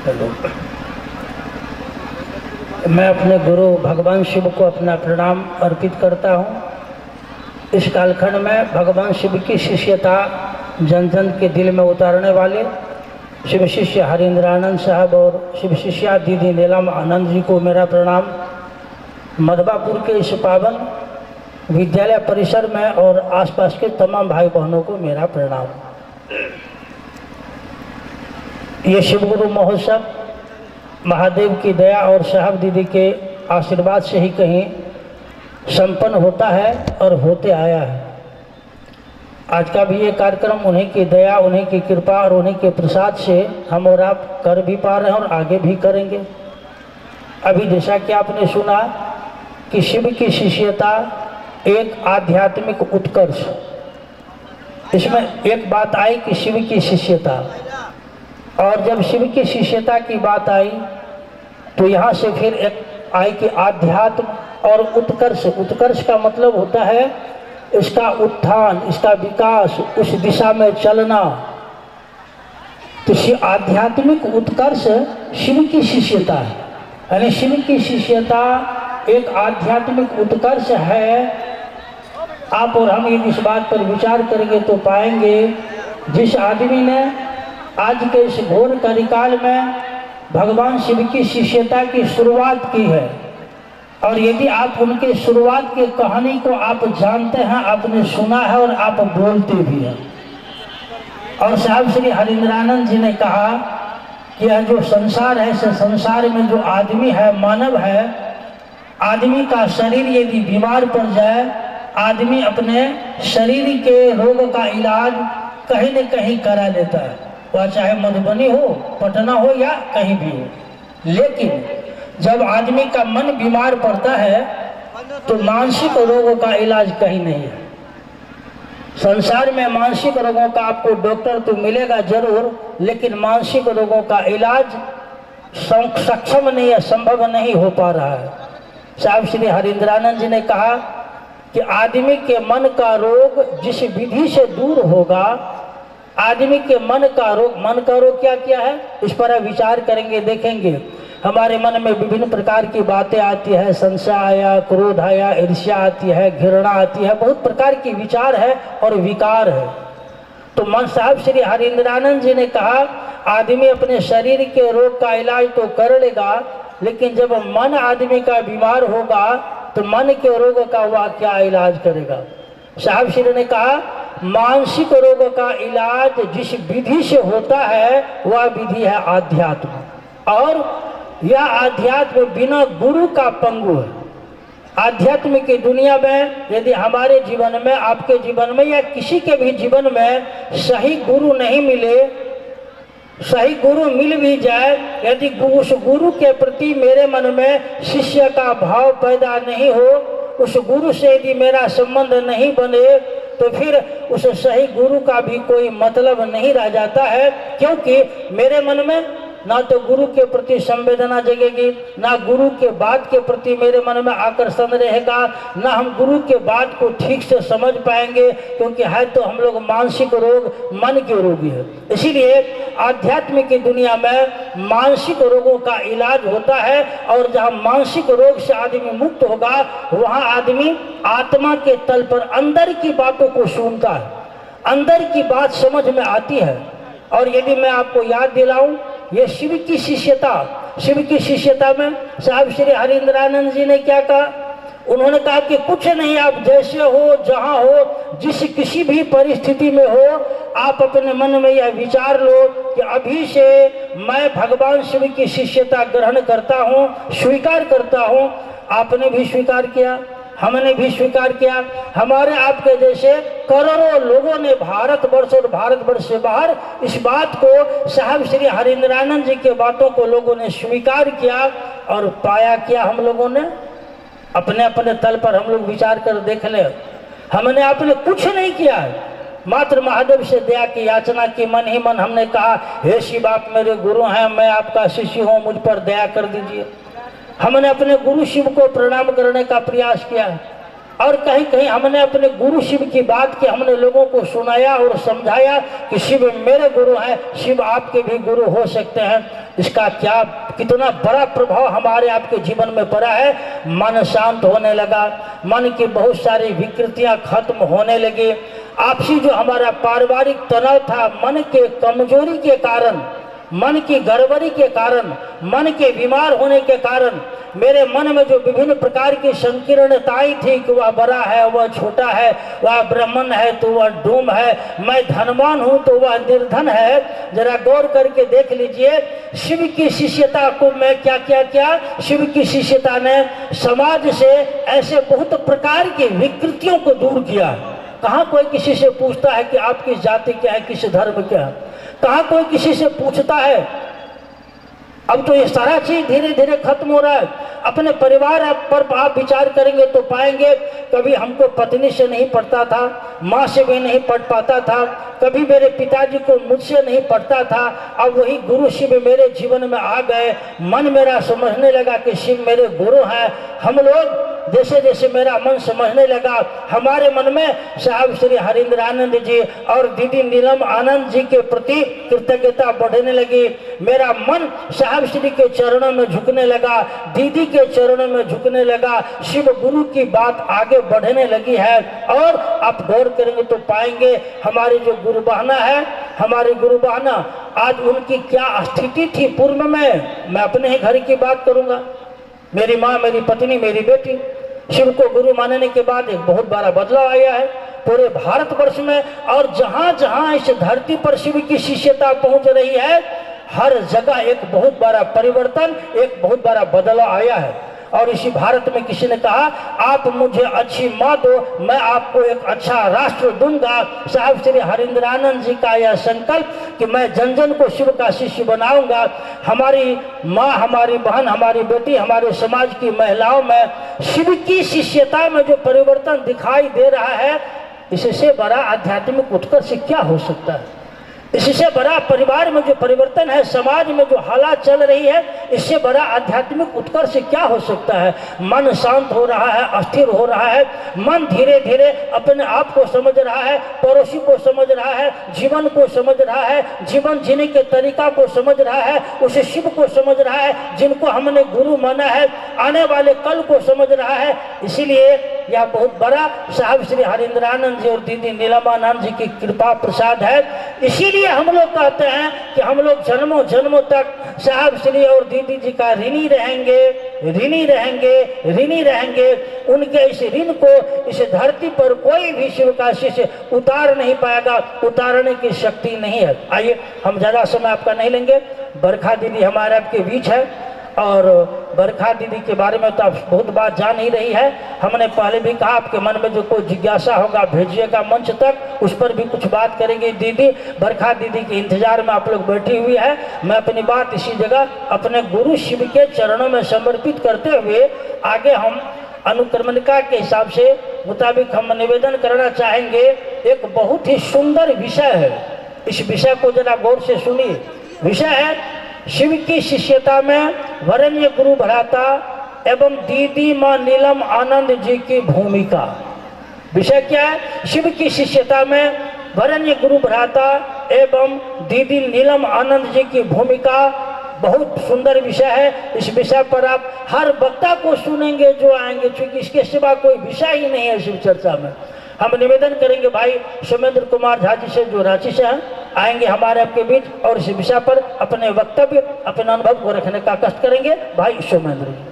Hello, मैं अपने गुरु भगवान शिव को अपना प्रणाम अर्पित करता हूँ। इस कालखंड में भगवान शिव की शिष्यता जन जन के दिल में उतारने वाले शिव शिष्य हरिंद्रानंद साहब और शिव शिष्या दीदी नीलम आनंद जी को मेरा प्रणाम। मधवापुर के इस पावन विद्यालय परिसर में और आसपास के तमाम भाई बहनों को मेरा प्रणाम। ये शिवगुरु महोत्सव महादेव की दया और साहब दीदी के आशीर्वाद से ही कहीं संपन्न होता है और होते आया है। आज का भी ये कार्यक्रम उन्हीं की दया, उन्हीं की कृपा और उन्हीं के प्रसाद से हम और आप कर भी पा रहे हैं और आगे भी करेंगे। अभी जैसा कि आपने सुना कि शिव की शिष्यता एक आध्यात्मिक उत्कर्ष, इसमें एक बात आई कि शिव की शिष्यता, और जब शिव की शिष्यता की बात आई तो यहाँ से फिर एक आई कि आध्यात्म और उत्कर्ष। उत्कर्ष का मतलब होता है इसका उत्थान, इसका विकास, उस दिशा में चलना। तो आध्यात्मिक उत्कर्ष शिव की शिष्यता है, यानी शिव की शिष्यता एक आध्यात्मिक उत्कर्ष है। आप और हम इस बात पर विचार करेंगे तो पाएंगे जिस आदमी ने आज के इस घोर कलिकाल में भगवान शिव की शिष्यता की शुरुआत की है, और यदि आप उनके शुरुआत की कहानी को आप जानते हैं, आपने सुना है और आप बोलते भी हैं। और साहब श्री हरिंद्रानंद जी ने कहा कि यह जो संसार है, इस संसार में जो आदमी है, मानव है, आदमी का शरीर यदि बीमार पड़ जाए, आदमी अपने शरीर के रोग का इलाज कहीं न कहीं करा लेता है, वह चाहे मधुबनी हो, पटना हो या कहीं भी हो। लेकिन जब आदमी का मन बीमार पड़ता है तो मानसिक रोगों का इलाज कहीं नहीं है। संसार में मानसिक रोगों का आपको डॉक्टर तो मिलेगा जरूर, लेकिन मानसिक रोगों का इलाज सक्षम नहीं है, संभव नहीं हो पा रहा है। साहब श्री हरिंद्रानंद जी ने कहा कि आदमी के मन का रोग जिस विधि से दूर होगा, आदमी के मन का रोग क्या क्या है, इस पर विचार करेंगे, देखेंगे। हमारे मन में विभिन्न प्रकार की बातें आती है, संशय आया, क्रोध आया, ईर्ष्या आती है, घृणा आती है, बहुत प्रकार की विचार है और विकार है। तो मन साहब श्री हरिंद्रानंद जी ने कहा आदमी अपने शरीर के रोग का इलाज तो कर लेगा, लेकिन जब मन आदमी का बीमार होगा तो मन के रोग का वह क्या इलाज करेगा। साहब श्री ने कहा मानसिक रोग का इलाज जिस विधि से होता है वह विधि है आध्यात्म, और यह अध्यात्म बिना गुरु का पंगु है। आध्यात्म की दुनिया में यदि हमारे जीवन में, आपके जीवन में या किसी के भी जीवन में सही गुरु नहीं मिले, सही गुरु मिल भी जाए, यदि उस गुरु के प्रति मेरे मन में शिष्य का भाव पैदा नहीं हो, उस गुरु से यदि मेरा संबंध नहीं बने, तो फिर उस सही गुरु का भी कोई मतलब नहीं रह जाता है। क्योंकि मेरे मन में ना तो गुरु के प्रति संवेदना जगेगी, ना गुरु के बात के प्रति मेरे मन में आकर्षण रहेगा, ना हम गुरु के बात को ठीक से समझ पाएंगे, क्योंकि है तो हम लोग मानसिक रोग, मन के रोगी है। इसीलिए आध्यात्म की दुनिया में मानसिक रोगों का इलाज होता है, और जहाँ मानसिक रोग से आदमी मुक्त होगा वहाँ आदमी आत्मा के तल पर अंदर की बातों को सुनता है, अंदर की बात समझ में आती है। और यदि मैं आपको याद दिलाऊं, ये शिव की शिष्यता, शिव की शिष्यता में साहब श्री हरिंद्रानंद जी ने क्या कहा, उन्होंने कहा कि कुछ नहीं, आप जैसे हो, जहां हो, जिस किसी भी परिस्थिति में हो, आप अपने मन में यह विचार लो कि अभी से मैं भगवान शिव की शिष्यता ग्रहण करता हूं, स्वीकार करता हूं। आपने भी स्वीकार किया, हमने भी स्वीकार किया, हमारे आपके जैसे करोड़ों लोगों ने भारतवर्ष और भारतवर्ष से बाहर इस बात को, साहब श्री हरिंद्रानंद जी के बातों को लोगों ने स्वीकार किया और पाया। किया हम लोगों ने अपने अपने तल पर हम लोग विचार कर देख ले, हमने आपने कुछ नहीं किया है, मात्र महादेव से दया की याचना की, मन ही मन हमने कहा हे शिव आप मेरे गुरु हैं, मैं आपका शिष्य हूँ, मुझ पर दया कर दीजिए। हमने अपने गुरु शिव को प्रणाम करने का प्रयास किया है। और कहीं कहीं हमने अपने गुरु शिव की बात की, हमने लोगों को सुनाया और समझाया कि शिव मेरे गुरु हैं, शिव आपके भी गुरु हो सकते हैं। इसका क्या कितना बड़ा प्रभाव हमारे आपके जीवन में पड़ा है। मन शांत होने लगा, मन की बहुत सारी विकृतियां खत्म होने लगी। आपसी जो हमारा पारिवारिक तनाव था, मन के कमजोरी के कारण, मन की गड़बड़ी के कारण, मन के बीमार होने के कारण, मेरे मन में जो विभिन्न प्रकार की संकीर्णताएं थी कि वह बड़ा है, वह छोटा है, वह ब्राह्मण है तो वह डूम है, मैं धनवान हूं तो वह निर्धन है। जरा गौर करके देख लीजिए, शिव की शिष्यता को मैं क्या क्या क्या शिव की शिष्यता ने समाज से ऐसे बहुत प्रकार की विकृतियों को दूर किया। कहाँ कोई किसी से पूछता है कि आप किस जाति क्या है, किस धर्म क्या है, कहाँ कोई किसी से पूछता है। अब तो ये सारा चीज धीरे धीरे खत्म हो रहा है। अपने परिवार पर आप विचार करेंगे तो पाएंगे, कभी हमको पत्नी से नहीं पड़ता था, माँ से भी नहीं पढ़ पाता था, कभी मेरे पिताजी को मुझसे नहीं पढ़ता था। अब वही गुरु शिव मेरे जीवन में आ गए, मन मेरा समझने लगा कि शिव मेरे गुरु हैं। हम लोग जैसे जैसे मेरा मन समझने लगा, हमारे मन में साहब श्री हरिंद्र आनंद जी और दीदी नीलम आनंद जी के प्रति कृतज्ञता बढ़ने लगी। मेरा मन साहब श्री के चरणों में झुकने लगा, दीदी के चरणों में झुकने लगा, शिव गुरु की बात आगे बढ़ने लगी है। और आप गौर करेंगे तो पाएंगे हमारी जो गुरु बहना है, हमारी गुरु बहना आज उनकी क्या स्थिति थी पूर्व में। मैं अपने ही घर की बात करूंगा, मेरी माँ, मेरी पत्नी, मेरी बेटी शिव को गुरु मानने के बाद एक बहुत बड़ा बदलाव आया है पूरे भारतवर्ष में। और जहां जहां इस धरती पर शिव की शिष्यता पहुंच रही है, हर जगह एक बहुत बड़ा परिवर्तन, एक बहुत बड़ा बदलाव आया है। और इसी भारत में किसी ने कहा, आप मुझे अच्छी माँ दो, मैं आपको एक अच्छा राष्ट्र दूंगा। साहब श्री हरिंद्र आनंद जी का यह संकल्प कि मैं जन जन को शिव का शिष्य बनाऊंगा। हमारी माँ, हमारी बहन, हमारी बेटी, हमारे समाज की महिलाओं में शिव की शिष्यता में जो परिवर्तन दिखाई दे रहा है, इससे बड़ा आध्यात्मिक उत्कर्ष क्या हो सकता है। इससे बड़ा परिवार में जो परिवर्तन है, समाज में जो हालात चल रही है, इससे बड़ा आध्यात्मिक उत्कर्ष क्या हो सकता है। मन शांत हो रहा है, अस्थिर हो रहा है, मन धीरे धीरे अपने आप को समझ रहा है, पड़ोसी को समझ रहा है, जीवन को समझ रहा है, जीवन जीने के तरीका को समझ रहा है, उसे शिव को समझ रहा है जिनको हमने गुरु माना है, आने वाले कल को समझ रहा है। इसीलिए यह बहुत बड़ा साहब श्री हरिंद्र आनंद जी और दीदी नीलमानंद जी की कृपा प्रसाद है। इसीलिए हम लोग कहते हैं कि हम लोग जन्मों जन्मों तक साहब श्री और दीदी जी का ऋणी रहेंगे, ऋणी रहेंगे, ऋणी रहेंगे। उनके इस ऋण को इस धरती पर कोई भी शिव का शिष्य उतार नहीं पाएगा, उतारने की शक्ति नहीं है। आइए, हम ज्यादा समय आपका नहीं लेंगे। बरखा दीदी हमारे आपके बीच है और बरखा दीदी के बारे में तो आप बहुत बात जान ही रही है। हमने पहले भी कहा, आपके मन में जो कोई जिज्ञासा होगा भेजिएगा मंच तक, उस पर भी कुछ बात करेंगे दीदी। बरखा दीदी के इंतजार में आप लोग बैठी हुई है। मैं अपनी बात इसी जगह अपने गुरु शिव के चरणों में समर्पित करते हुए आगे हम अनुक्रमणिका के हिसाब से मुताबिक हम निवेदन करना चाहेंगे। एक बहुत ही सुंदर विषय है, इस विषय को जरा गौर से सुनिए। विषय है शिव की शिष्यता में वरेण्य गुरु भ्राता एवं दीदी माँ नीलम आनंद जी की भूमिका। विषय क्या है? शिव की शिष्यता में वरेण्य गुरु भ्राता एवं दीदी नीलम आनंद जी की भूमिका। बहुत सुंदर विषय है। इस विषय पर आप हर वक्ता को सुनेंगे जो आएंगे, क्योंकि इसके सिवा कोई विषय ही नहीं है शिव चर्चा में। हम निवेदन करेंगे भाई सोमेंद्र कुमार झा जी से, जो रांची से हैं, आएंगे हमारे आपके बीच और इस विषय पर अपने वक्तव्य, अपने अनुभव को रखने का कष्ट करेंगे। भाई सोमेंद्र जी।